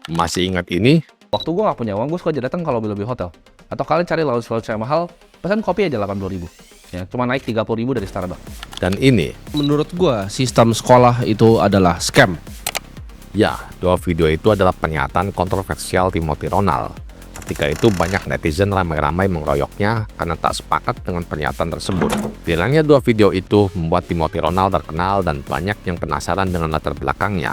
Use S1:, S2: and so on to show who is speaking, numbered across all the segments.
S1: Masih ingat ini?
S2: Waktu gue gak punya uang, gue suka aja datang kalau lebih hotel. Atau kalian cari lounge-lounge yang mahal, pesan kopi aja 80.000. Ya, cuma naik 30.000 dari Starbucks.
S1: Dan ini?
S3: Menurut gua, sistem sekolah itu adalah scam.
S1: Ya, dua video itu adalah pernyataan kontroversial Timothy Ronald. Ketika itu banyak netizen ramai-ramai mengeroyoknya karena tak sepakat dengan pernyataan tersebut. Bilangnya dua video itu membuat Timothy Ronald terkenal dan banyak yang penasaran dengan latar belakangnya.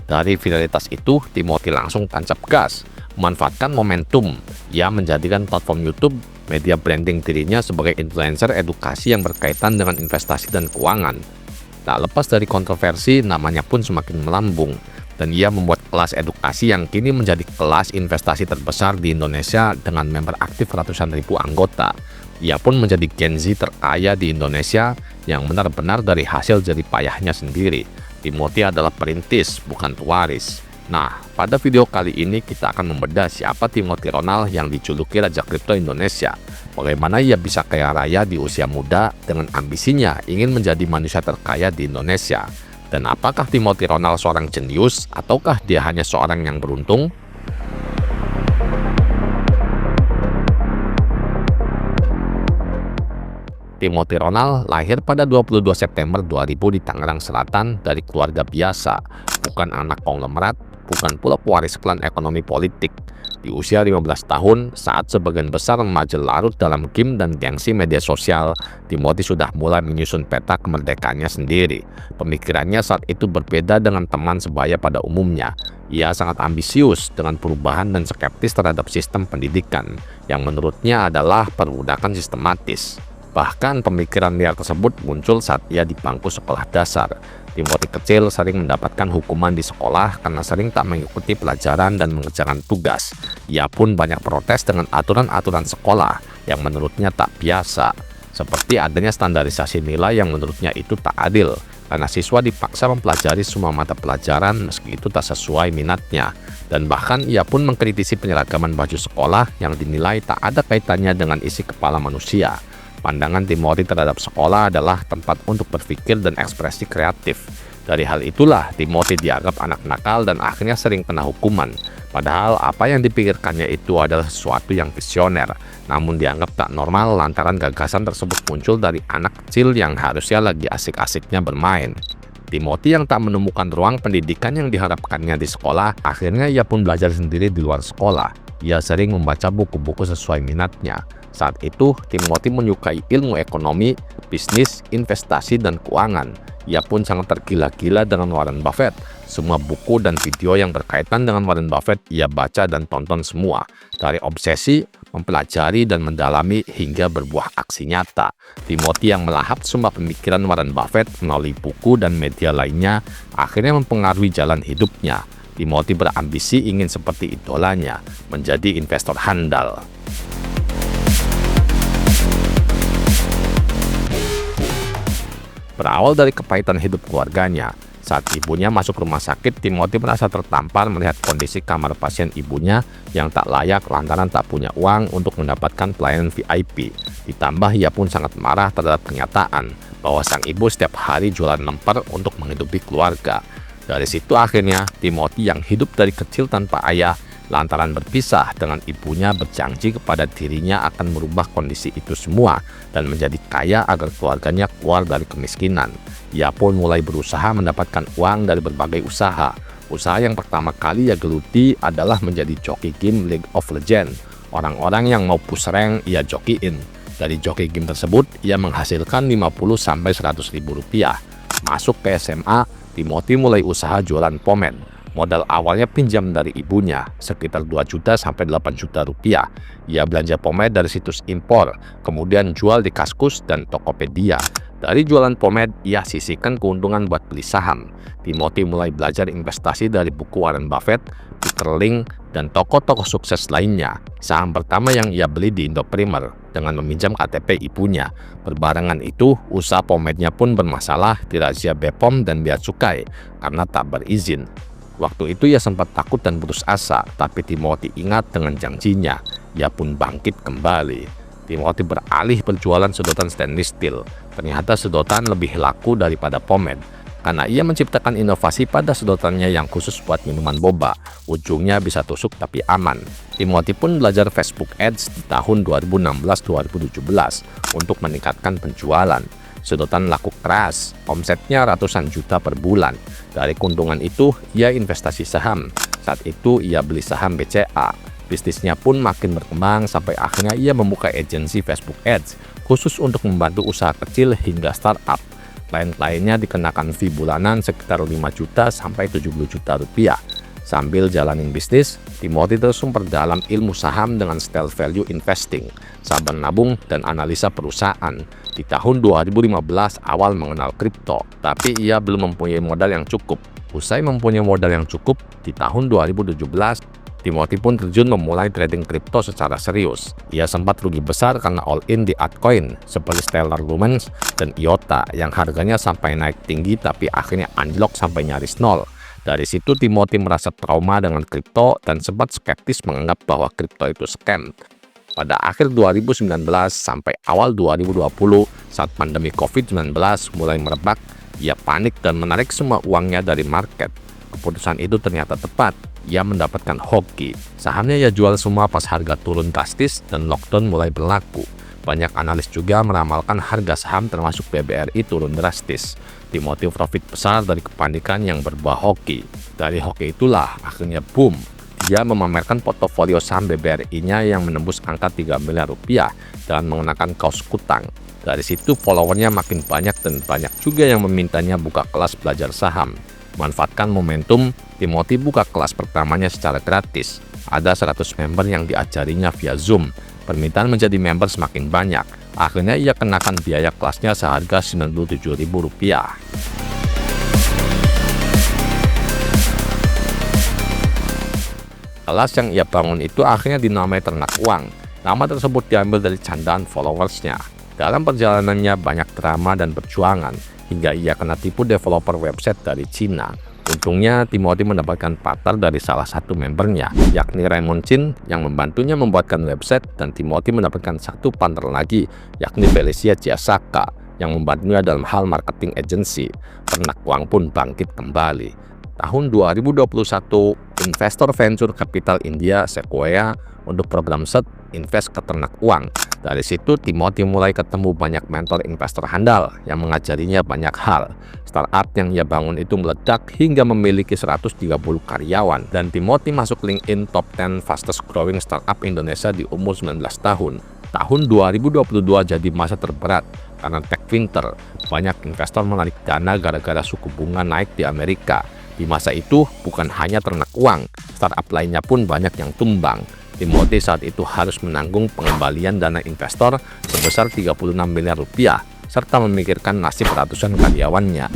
S1: Dari viralitas itu, Timothy langsung tancap gas, memanfaatkan momentum. Ia menjadikan platform YouTube media branding dirinya sebagai influencer edukasi yang berkaitan dengan investasi dan keuangan. Tak lepas dari kontroversi, namanya pun semakin melambung. Dan ia membuat kelas edukasi yang kini menjadi kelas investasi terbesar di Indonesia dengan member aktif ratusan ribu anggota. Ia pun menjadi Gen Z terkaya di Indonesia yang benar-benar dari hasil jerih payahnya sendiri. Timothy adalah perintis, bukan pewaris. Nah, pada video kali ini kita akan membedah siapa Timothy Ronald yang dijuluki Raja Kripto Indonesia. Bagaimana ia bisa kaya raya di usia muda dengan ambisinya ingin menjadi manusia terkaya di Indonesia. Dan apakah Timothy Ronald seorang jenius ataukah dia hanya seorang yang beruntung? Timothy Ronald lahir pada 22 September 2000 di Tangerang Selatan dari keluarga biasa, bukan anak konglomerat, bukan pula pewaris klan ekonomi politik. Di usia 15 tahun, saat sebagian besar remaja larut dalam game dan gengsi media sosial, Timothy sudah mulai menyusun peta kemerdekaannya sendiri. Pemikirannya saat itu berbeda dengan teman sebaya pada umumnya. Ia sangat ambisius dengan perubahan dan skeptis terhadap sistem pendidikan, yang menurutnya adalah perbudakan sistematis. Bahkan pemikiran liar tersebut muncul saat ia di bangku sekolah dasar. Timothy kecil sering mendapatkan hukuman di sekolah karena sering tak mengikuti pelajaran dan mengerjakan tugas. Ia pun banyak protes dengan aturan-aturan sekolah yang menurutnya tak biasa, seperti adanya standarisasi nilai yang menurutnya itu tak adil, karena siswa dipaksa mempelajari semua mata pelajaran meski itu tak sesuai minatnya. Dan bahkan ia pun mengkritisi penyeragaman baju sekolah yang dinilai tak ada kaitannya dengan isi kepala manusia. Pandangan Timothy terhadap sekolah adalah tempat untuk berpikir dan ekspresi kreatif. Dari hal itulah Timothy dianggap anak nakal dan akhirnya sering kena hukuman. Padahal apa yang dipikirkannya itu adalah sesuatu yang visioner, namun dianggap tak normal lantaran gagasan tersebut muncul dari anak kecil yang harusnya lagi asik-asiknya bermain. Timothy yang tak menemukan ruang pendidikan yang diharapkannya di sekolah, akhirnya ia pun belajar sendiri di luar sekolah. Ia sering membaca buku-buku sesuai minatnya. Saat itu, Timothy menyukai ilmu ekonomi, bisnis, investasi, dan keuangan. Ia pun sangat tergila-gila dengan Warren Buffett. Semua buku dan video yang berkaitan dengan Warren Buffett ia baca dan tonton semua. Dari obsesi, mempelajari, dan mendalami hingga berbuah aksi nyata. Timothy yang melahap semua pemikiran Warren Buffett melalui buku dan media lainnya, akhirnya mempengaruhi jalan hidupnya. Timothy berambisi ingin seperti idolanya, menjadi investor handal. Berawal dari kepahitan hidup keluarganya, saat ibunya masuk rumah sakit, Timothy merasa tertampar melihat kondisi kamar pasien ibunya yang tak layak lantaran tak punya uang untuk mendapatkan pelayanan VIP. Ditambah ia pun sangat marah terhadap kenyataan bahwa sang ibu setiap hari jualan lemper untuk menghidupi keluarga. Dari situ akhirnya Timothy yang hidup dari kecil tanpa ayah lantaran berpisah dengan ibunya berjanji kepada dirinya akan merubah kondisi itu semua dan menjadi kaya agar keluarganya keluar dari kemiskinan. Ia pun mulai berusaha mendapatkan uang dari berbagai usaha. Usaha yang pertama kali ia geluti adalah menjadi joki game League of Legends. Orang-orang yang mau push rank ia jokiin. Dari joki game tersebut ia menghasilkan 50-100 ribu rupiah. Masuk ke SMA, Timothy mulai usaha jualan pomade. Modal awalnya pinjam dari ibunya, sekitar 2 juta sampai 8 juta rupiah. Ia belanja pomade dari situs impor, kemudian jual di Kaskus dan Tokopedia. Dari jualan pomade, ia sisihkan keuntungan buat beli saham. Timothy mulai belajar investasi dari buku Warren Buffett, Peter Lynch, dan tokoh-tokoh sukses lainnya. Saham pertama yang ia beli di Indoprimer dengan meminjam KTP ibunya. Berbarengan itu, usaha pomade-nya pun bermasalah dirazia BPOM dan bea cukai karena tak berizin. Waktu itu ia sempat takut dan putus asa, tapi Timothy ingat dengan janjinya. Ia pun bangkit kembali. Timothy beralih berjualan sedotan stainless steel. Ternyata sedotan lebih laku daripada pomade. karena ia menciptakan inovasi pada sedotannya yang khusus buat minuman boba. Ujungnya bisa tusuk tapi aman. Timothy pun belajar Facebook Ads di tahun 2016-2017 untuk meningkatkan penjualan. Sedotan laku keras, omsetnya ratusan juta per bulan. Dari keuntungan itu, ia investasi saham. Saat itu ia beli saham BCA. Bisnisnya pun makin berkembang sampai akhirnya ia membuka agensi Facebook Ads khusus untuk membantu usaha kecil hingga startup. Klien-kliennya dikenakan fee bulanan sekitar 5 juta sampai 70 juta rupiah. Sambil jalanin bisnis, Timothy terus memperdalam ilmu saham dengan style value investing, sabar nabung, dan analisa perusahaan. Di tahun 2015 awal mengenal kripto, tapi ia belum mempunyai modal yang cukup. Usai mempunyai modal yang cukup, di tahun 2017, Timothy pun terjun memulai trading kripto secara serius. Ia sempat rugi besar karena all-in di altcoin seperti Stellar Lumens dan IOTA yang harganya sampai naik tinggi tapi akhirnya anjlok sampai nyaris nol. Dari situ Timothy merasa trauma dengan kripto dan sempat skeptis menganggap bahwa kripto itu scam. Pada akhir 2019 sampai awal 2020 saat pandemi COVID-19 mulai merebak, ia panik dan menarik semua uangnya dari market. Keputusan itu ternyata tepat. Ia mendapatkan hoki. Sahamnya ia jual semua pas harga turun drastis dan lockdown mulai berlaku. Banyak analis juga meramalkan harga saham termasuk BBRI turun drastis. Timothy profit besar dari kepanikan yang berbuah hoki. Dari hoki itulah akhirnya boom. Dia memamerkan portofolio saham BBRI-nya yang menembus angka 3 miliar rupiah dan mengenakan kaos kutang. Dari situ followernya makin banyak dan banyak juga yang memintanya buka kelas belajar saham. Manfaatkan momentum, Timothy buka kelas pertamanya secara gratis. Ada 100 member yang diajarinya via Zoom. Permintaan menjadi member semakin banyak. Akhirnya ia kenakan biaya kelasnya seharga Rp97.000. Kelas yang ia bangun itu akhirnya dinamai Ternak Uang. Nama tersebut diambil dari candaan followersnya. Dalam perjalanannya banyak drama dan perjuangan, hingga ia kena tipu developer website dari Cina. Untungnya Timothy mendapatkan partner dari salah satu membernya, yakni Raymond Chin yang membantunya membuatkan website, dan Timothy mendapatkan satu partner lagi, yakni Felicia Chiasaka yang membantunya dalam hal marketing agency. Ternak Uang pun bangkit kembali. Tahun 2021, investor venture capital India Sequoia untuk program SET invest ke Ternak Uang. Dari situ Timothy mulai ketemu banyak mentor investor handal yang mengajarinya banyak hal. Startup yang ia bangun itu meledak hingga memiliki 130 karyawan, dan Timothy masuk LinkedIn top 10 fastest growing startup Indonesia di umur 19 tahun. Tahun 2022 jadi masa terberat karena tech winter. Banyak investor menarik dana gara-gara suku bunga naik di Amerika. Di masa itu bukan hanya Ternak Uang, startup lainnya pun banyak yang tumbang. Timothy saat itu harus menanggung pengembalian dana investor sebesar 36 miliar rupiah serta memikirkan nasib ratusan karyawannya.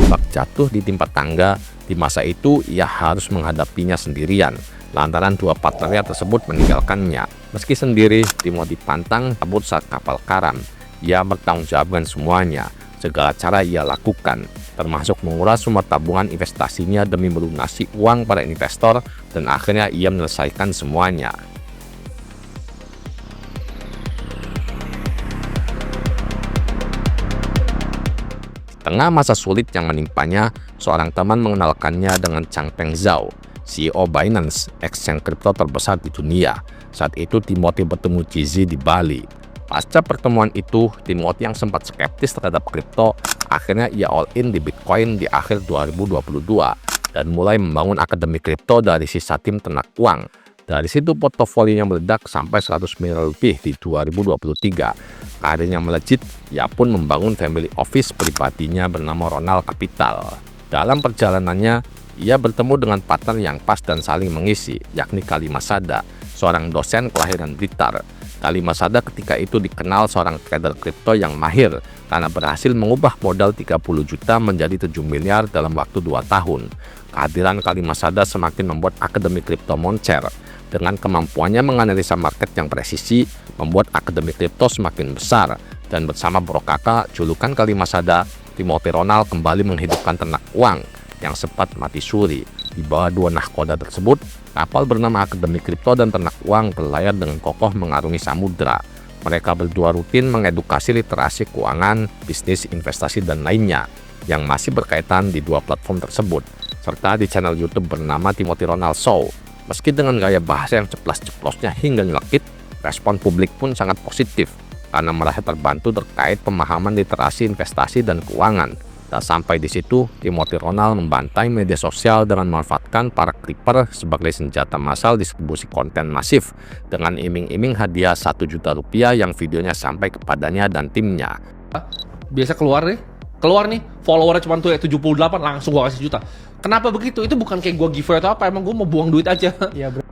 S1: Bak jatuh di timpa tangga, di masa itu ia harus menghadapinya sendirian lantaran dua partnernya tersebut meninggalkannya. Meski sendiri, Timothy pantang kabur saat kapal karam. Ia bertanggung jawabkan semuanya. Segala cara ia lakukan, termasuk menguras semua tabungan investasinya demi melunasi uang para investor, dan akhirnya ia menyelesaikan semuanya. Tengah masa sulit yang menimpanya, seorang teman mengenalkannya dengan Changpeng Zhao, CEO Binance, exchange kripto terbesar di dunia. Saat itu Timothy bertemu Jay-Z di Bali. Pasca pertemuan itu, Timothy yang sempat skeptis terhadap kripto, akhirnya ia all-in di Bitcoin di akhir 2022 dan mulai membangun akademi kripto dari sisa tim Ternak Uang. Dari situ portofolionya meledak sampai 100 miliar lebih di 2023. Karirnya melejit, ia pun membangun family office pribadinya bernama Ronald Capital. Dalam perjalanannya, ia bertemu dengan partner yang pas dan saling mengisi, yakni Kalima Sada, seorang dosen kelahiran Blitar. Kalima Sada ketika itu dikenal seorang trader kripto yang mahir karena berhasil mengubah modal 30 juta menjadi 7 miliar dalam waktu 2 tahun. Kehadiran Kalima Sada semakin membuat akademi kripto moncer. Dengan kemampuannya menganalisa market yang presisi, membuat akademi kripto semakin besar. Dan bersama Bro Kakak, julukan Kalima Sada, Timothy Ronald kembali menghidupkan Ternak Uang yang sempat mati suri. Di bawah dua nahkoda tersebut, kapal bernama Akademi Kripto dan Ternak Uang berlayar dengan kokoh mengarungi samudra. Mereka berdua rutin mengedukasi literasi keuangan, bisnis, investasi, dan lainnya. yang masih berkaitan di dua platform tersebut, serta di channel YouTube bernama Timothy Ronald Show. Meski dengan gaya bahasa yang ceplas-ceplosnya hingga nyelekit, respon publik pun sangat positif karena merasa terbantu terkait pemahaman literasi investasi dan keuangan. Tak sampai di situ, Timothy Ronald membantai media sosial dengan memanfaatkan para clipper sebagai senjata massal distribusi konten masif dengan iming-iming hadiah 1 juta rupiah yang videonya sampai kepadanya dan timnya.
S3: Biasa keluar nih, followernya cuma tuh 78, langsung gua kasih juta. Kenapa begitu? Itu bukan kayak gua giveaway atau apa, emang gua mau buang duit aja.
S2: Iya, bro.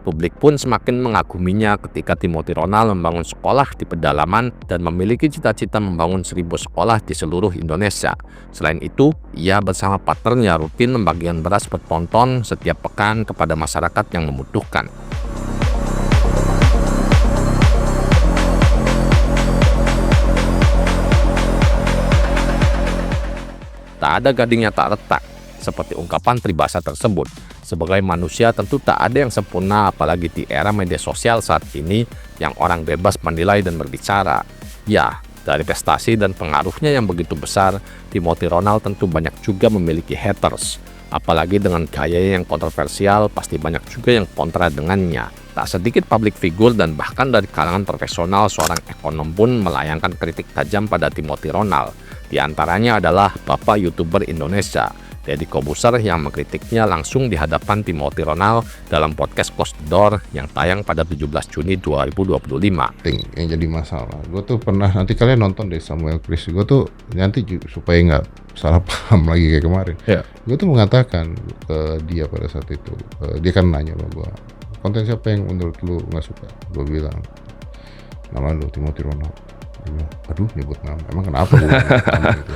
S1: Publik pun semakin mengaguminya ketika Timothy Ronald membangun sekolah di pedalaman dan memiliki cita-cita membangun 1000 sekolah di seluruh Indonesia. Selain itu, ia bersama partnernya rutin membagikan beras per ton setiap pekan kepada masyarakat yang membutuhkan. Tak ada gadingnya tak retak, seperti ungkapan peribahasa tersebut. Sebagai manusia tentu tak ada yang sempurna, apalagi di era media sosial saat ini yang orang bebas menilai dan berbicara. Ya, dari prestasi dan pengaruhnya yang begitu besar, Timothy Ronald tentu banyak juga memiliki haters. Apalagi dengan gaya yang kontroversial, pasti banyak juga yang kontra dengannya. Tak sedikit public figure dan bahkan dari kalangan profesional, seorang ekonom pun melayangkan kritik tajam pada Timothy Ronald. Di antaranya adalah Bapak YouTuber Indonesia, Deddy Corbuzier, yang mengkritiknya langsung di hadapan Timothy Ronald dalam podcast Close the Door yang tayang pada 17 Juni 2025.
S4: Yang jadi masalah, gue tuh pernah, nanti kalian nonton deh Samuel Chris, gue tuh nanti supaya nggak salah paham lagi kayak kemarin. Gue tuh mengatakan ke dia pada saat itu, dia kan nanya sama gue, konten siapa yang menurut lu nggak suka? Gue bilang, nama lu Timothy Ronald. Dia bilang, aduh nyebut nama, emang kenapa gue nama gitu?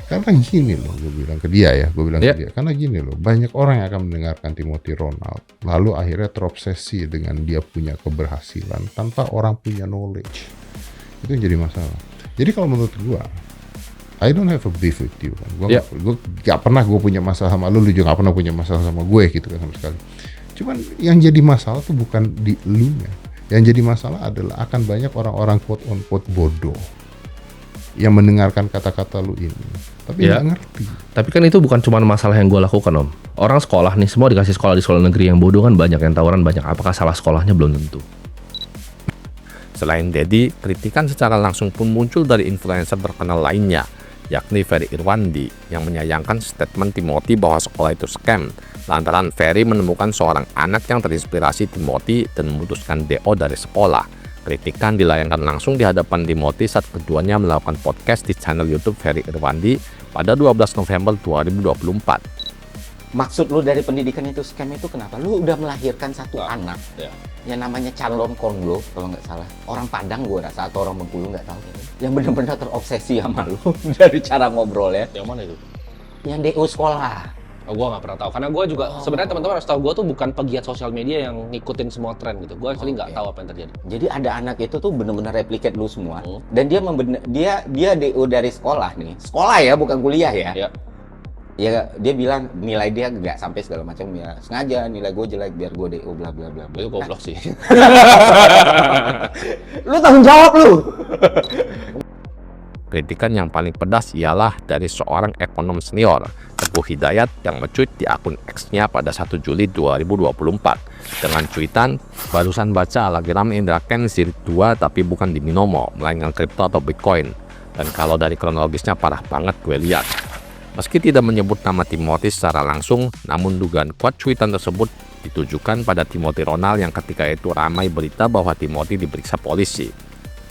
S4: Karena gini loh, gue bilang ke dia ya, karena gini loh, banyak orang yang akan mendengarkan Timothy Ronald, lalu akhirnya terobsesi dengan dia punya keberhasilan tanpa orang punya knowledge. Itu yang jadi masalah. Jadi kalau menurut gue, I don't have a beef with you kan. Gue gak pernah gue punya masalah sama lu juga gak pernah punya masalah sama gue gitu kan sama sekali. Cuman yang jadi masalah tuh bukan di elunya. Yang jadi masalah adalah akan banyak orang-orang quote on quote bodoh yang mendengarkan kata-kata lu ini, tapi nggak ngerti.
S3: Tapi kan itu bukan cuma masalah yang gue lakukan, Om. Orang sekolah nih, semua dikasih sekolah di sekolah negeri yang bodoh kan banyak, yang tawuran banyak. Apakah salah sekolahnya? Belum tentu.
S1: Selain Deddy, kritikan secara langsung pun muncul dari influencer terkenal lainnya, yakni Ferry Irwandi, yang menyayangkan statement Timothy bahwa sekolah itu scam, lantaran Ferry menemukan seorang anak yang terinspirasi Timothy dan memutuskan DO dari sekolah. Kritikan dilayangkan langsung di hadapan Timothy saat keduanya melakukan podcast di channel YouTube Ferry Irwandi pada 12 November 2024.
S5: Maksud lu dari pendidikan itu scam itu kenapa? Lu udah melahirkan satu anak yang namanya calon konglo kalau nggak salah. Orang Padang gua rasa atau orang Bengkulu nggak tahu. Yang benar-benar terobsesi sama lu dari cara ngobrol ya.
S3: Yang mana itu?
S5: Yang DO sekolah.
S3: Oh, gue nggak pernah tahu, karena gue juga sebenarnya teman-teman harus tahu, gue tuh bukan pegiat sosial media yang ngikutin semua tren gitu. Gue actually nggak tahu apa yang terjadi.
S5: Jadi ada anak itu tuh benar-benar replicate lu semua, dan dia DO dari sekolah nih, sekolah ya bukan kuliah ya. Ya dia bilang nilai dia nggak sampai segala macam ya, sengaja nilai gue jelek biar gue DO bla bla bla.
S3: Itu goblok sih.
S5: Lu tanggung jawab lu.
S1: Kritikan yang paling pedas ialah dari seorang ekonom senior, Teguh Hidayat, yang mencuit di akun X-nya pada 1 Juli 2024 dengan cuitan, barusan baca lagi rame Indra Kents jilid 2 tapi bukan di Binomo, melainkan kripto atau Bitcoin. Dan kalau dari kronologisnya parah banget gue lihat. Meski tidak menyebut nama Timothy secara langsung, namun dugaan kuat cuitan tersebut ditujukan pada Timothy Ronald yang ketika itu ramai berita bahwa Timothy diperiksa polisi.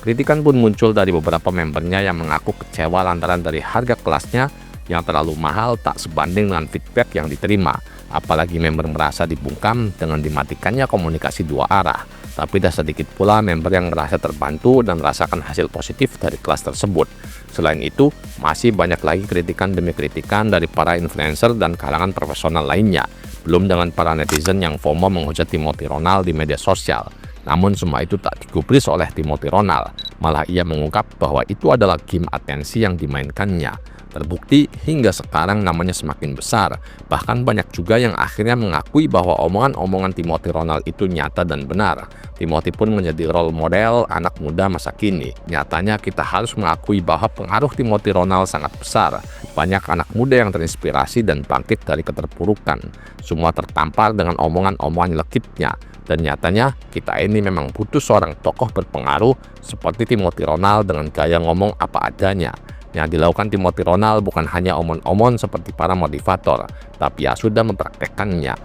S1: Kritikan pun muncul dari beberapa membernya yang mengaku kecewa lantaran dari harga kelasnya yang terlalu mahal tak sebanding dengan feedback yang diterima. Apalagi member merasa dibungkam dengan dimatikannya komunikasi dua arah. Tapi tidak sedikit pula member yang merasa terbantu dan merasakan hasil positif dari kelas tersebut. Selain itu, masih banyak lagi kritikan demi kritikan dari para influencer dan kalangan profesional lainnya. Belum dengan para netizen yang FOMO menghujat Timothy Ronald di media sosial. Namun semua itu tak digubris oleh Timothy Ronald. Malah ia mengungkap bahwa itu adalah game atensi yang dimainkannya. Terbukti hingga sekarang namanya semakin besar. Bahkan banyak juga yang akhirnya mengakui bahwa omongan-omongan Timothy Ronald itu nyata dan benar. Timothy pun menjadi role model anak muda masa kini. Nyatanya kita harus mengakui bahwa pengaruh Timothy Ronald sangat besar. Banyak anak muda yang terinspirasi dan bangkit dari keterpurukan. Semua tertampar dengan omongan-omongan lekitnya. Dan nyatanya kita ini memang butuh seorang tokoh berpengaruh seperti Timothy Ronald dengan gaya ngomong apa adanya. Yang dilakukan Timothy Ronald bukan hanya omong-omong seperti para motivator, tapi ya sudah mempraktekkannya.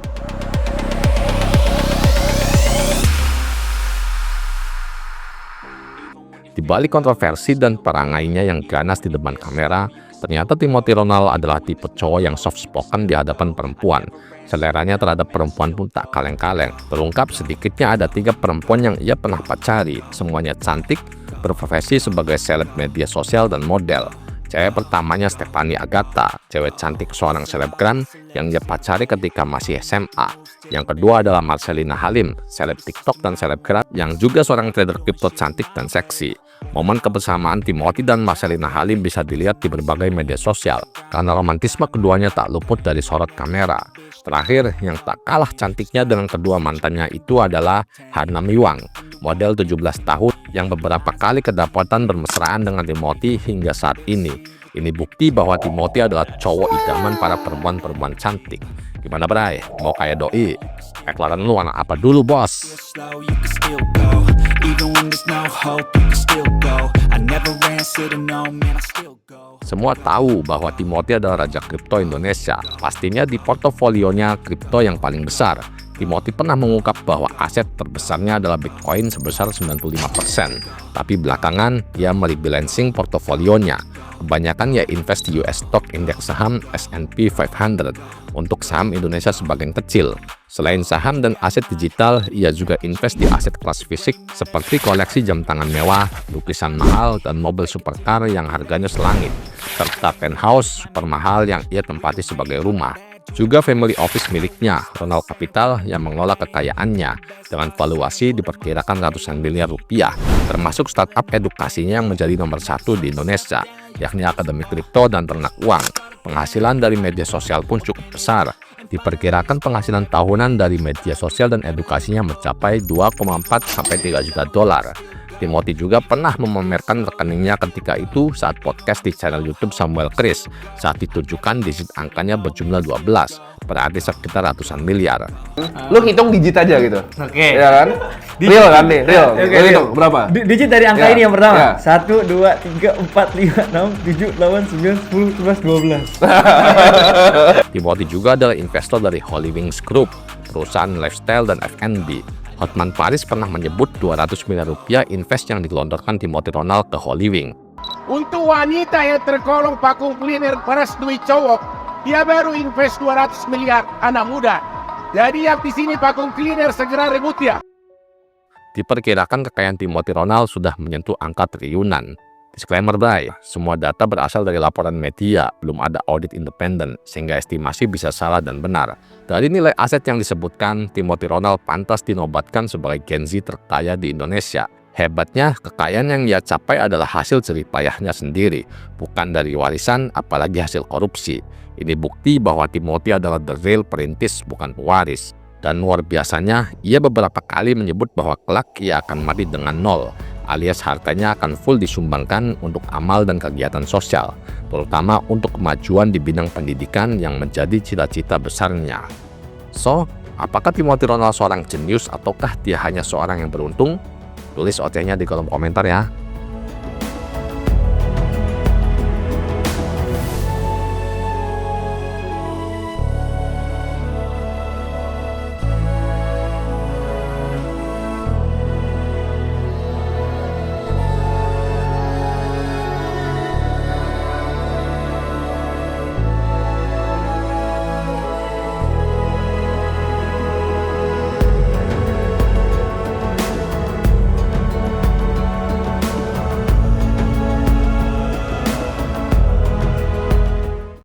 S1: Di balik kontroversi dan perangainya yang ganas di depan kamera, ternyata Timothy Ronald adalah tipe cowok yang soft spoken di hadapan perempuan. Seleranya terhadap perempuan pun tak kaleng-kaleng. Terungkap sedikitnya ada 3 perempuan yang ia pernah pacari. Semuanya cantik, berprofesi sebagai seleb media sosial dan model. Cewek pertamanya Stephanie Agatha, cewek cantik seorang selebgram yang dia pacari ketika masih SMA. Yang kedua adalah Marcelina Halim, seleb TikTok dan selebgram yang juga seorang trader kripto cantik dan seksi. Momen kebersamaan Timothy dan Marcelina Halim bisa dilihat di berbagai media sosial, karena romantisme keduanya tak luput dari sorot kamera. Terakhir, yang tak kalah cantiknya dengan kedua mantannya itu adalah Hana Miwang, model 17 tahun yang beberapa kali kedapatan bermesraan dengan Timothy hingga saat ini. Ini bukti bahwa Timothy adalah cowok idaman para perempuan-perempuan cantik. Gimana Bray? Mau kayak doi? Ekloran lu anak apa dulu bos? Semua tahu bahwa Timothy adalah raja kripto Indonesia. Pastinya di portofolionya kripto yang paling besar. Timothy pernah mengungkap bahwa aset terbesarnya adalah Bitcoin sebesar 95%. Tapi belakangan ia merebalancing portofolionya. Kebanyakan ia invest di US stock indeks saham S&P 500 untuk saham Indonesia sebagian kecil. Selain saham dan aset digital, ia juga invest di aset kelas fisik seperti koleksi jam tangan mewah, lukisan mahal, dan mobil supercar yang harganya selangit, serta penthouse super mahal yang ia tempati sebagai rumah. Juga family office miliknya, Ronald Capital, yang mengelola kekayaannya dengan valuasi diperkirakan ratusan miliar rupiah, termasuk startup edukasinya yang menjadi nomor 1 di Indonesia, yakni Akademi Kripto dan Ternak Uang. Penghasilan dari media sosial pun cukup besar. Diperkirakan penghasilan tahunan dari media sosial dan edukasinya mencapai 2,4 sampai 3 juta dolar. Timothy juga pernah memamerkan rekeningnya ketika itu saat podcast di channel YouTube Samuel Chris. Saat ditujukan digit angkanya berjumlah 12, berarti sekitar ratusan miliar.
S2: Lu hitung digit aja gitu.
S6: Oke.
S2: Ya kan? Real kan nih, real.
S6: Oke,
S2: Lu hitung berapa?
S6: Digit dari angka
S2: Ya,
S6: ini yang pertama.
S2: ya.
S6: 1, 2, 3, 4, 5, 6, 7, 8, 9, 10, 11, 12.
S1: Timothy juga adalah investor dari Holy Wings Group, perusahaan lifestyle dan F&B. Hotman Paris pernah menyebut 200 miliar rupiah invest yang digelontorkan Timothy Ronald ke Holy Wing.
S7: Untuk wanita yang tergolong vacuum cleaner peras duit cowok, dia baru invest 200 miliar anak muda. Jadi yang di sini vacuum cleaner segera rebut ya.
S1: Diperkirakan kekayaan Timothy Ronald sudah menyentuh angka triliunan. Disclaimer Bray, semua data berasal dari laporan media, belum ada audit independen, sehingga estimasi bisa salah dan benar. Dari nilai aset yang disebutkan, Timothy Ronald pantas dinobatkan sebagai Gen Z terkaya di Indonesia. Hebatnya, kekayaan yang ia capai adalah hasil jerih payahnya sendiri, bukan dari warisan, apalagi hasil korupsi. Ini bukti bahwa Timothy adalah the real perintis, bukan pewaris. Dan luar biasanya, ia beberapa kali menyebut bahwa kelak ia akan mati dengan nol, alias hartanya akan full disumbangkan untuk amal dan kegiatan sosial, terutama untuk kemajuan di bidang pendidikan yang menjadi cita-cita besarnya. So, apakah Timothy Ronald seorang jenius ataukah dia hanya seorang yang beruntung? Tulis OC-nya di kolom komentar ya.